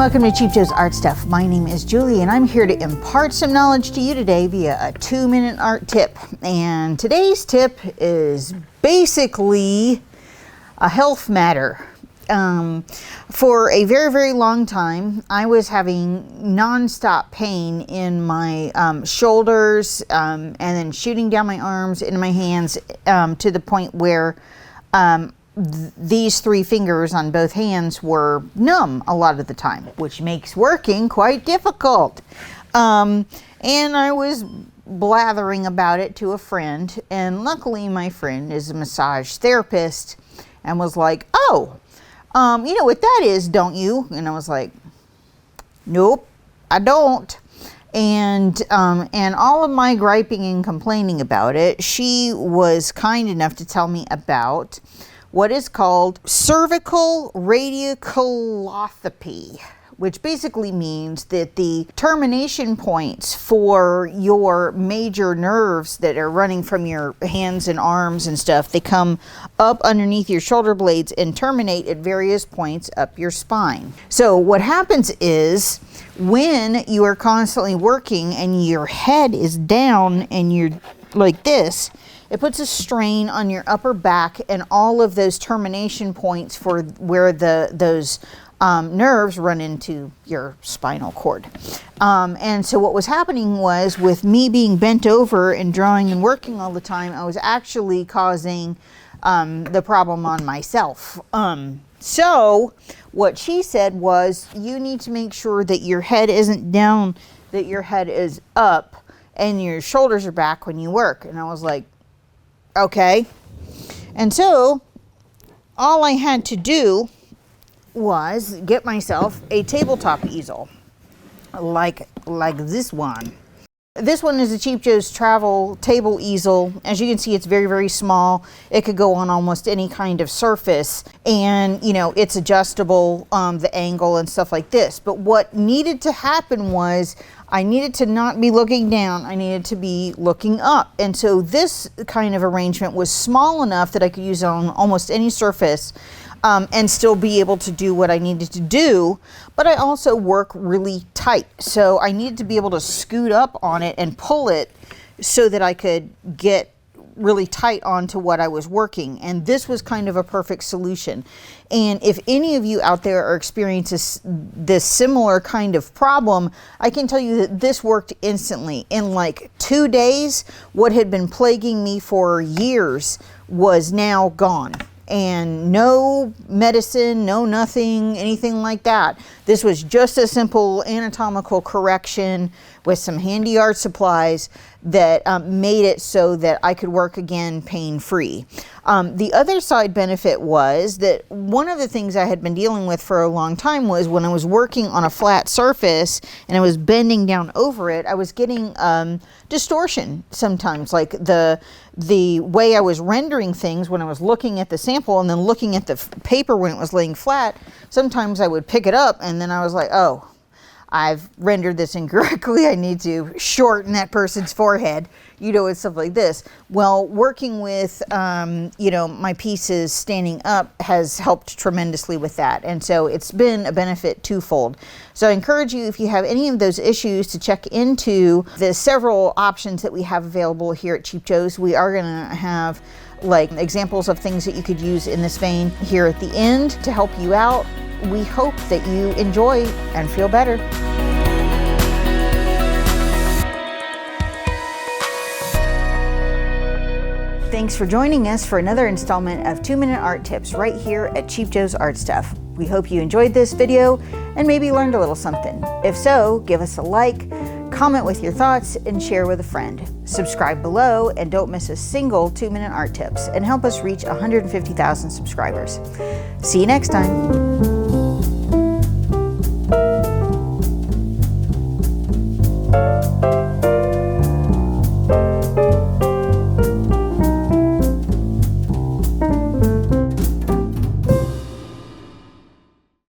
welcome to Cheap Joe's Art Stuff. My name is Julie and I'm here to impart some knowledge to you today via a 2-minute art tip. And today's tip is basically a health matter. For a very, very long time, I was having non-stop pain in my shoulders and then shooting down my arms into my hands to the point where these 3 fingers on both hands were numb a lot of the time, which makes working quite difficult. And I was blathering about it to a friend, and luckily my friend is a massage therapist and was like, "Oh, you know what that is, don't you?" And I was like, "Nope, I don't." And all of my griping and complaining about it, she was kind enough to tell me about what is called cervical radiculopathy, which basically means that the termination points for your major nerves that are running from your hands and arms and stuff, they come up underneath your shoulder blades and terminate at various points up your spine. So what happens is when you are constantly working and your head is down and you're like this, it puts a strain on your upper back and all of those termination points for where those nerves run into your spinal cord. And so what was happening was, with me being bent over and drawing and working all the time, I was actually causing the problem on myself. So what she said was, you need to make sure that your head isn't down, that your head is up and your shoulders are back when you work. And I was like, okay. And so all I had to do was get myself a tabletop easel like this one. This one is a Cheap Joe's travel table easel. As you can see, it's very, very small. It could go on almost any kind of surface, and you know, it's adjustable, the angle and stuff like this. But what needed to happen was I needed to not be looking down, I needed to be looking up. And so this kind of arrangement was small enough that I could use it on almost any surface and still be able to do what I needed to do. But I also work really tight, so I needed to be able to scoot up on it and pull it so that I could get really tight onto what I was working. And this was kind of a perfect solution. And if any of you out there are experiencing this similar kind of problem, I can tell you that this worked instantly. In like 2 days, what had been plaguing me for years was now gone. And no medicine, no nothing, anything like that. This was just a simple anatomical correction with some handy art supplies that made it so that I could work again pain-free. The other side benefit was that one of the things I had been dealing with for a long time was when I was working on a flat surface and I was bending down over it, I was getting distortion sometimes, like the way I was rendering things when I was looking at the sample and then looking at the paper when it was laying flat. Sometimes I would pick it up and then I was like, oh, I've rendered this incorrectly. I need to shorten that person's forehead, you know, and stuff like this. Well, working with, you know, my pieces standing up has helped tremendously with that. And so it's been a benefit twofold. So I encourage you, if you have any of those issues, to check into the several options that we have available here at Cheap Joe's. We are going to have like examples of things that you could use in this vein here at the end to help you out. We hope that you enjoy and feel better. Thanks for joining us for another installment of 2-minute art tips right here at Cheap Joe's Art Stuff. We hope you enjoyed this video and maybe learned a little something. If so, give us a like, comment with your thoughts, and share with a friend. Subscribe below and don't miss a single 2-minute art tips, and help us reach 150,000 subscribers. See you next time.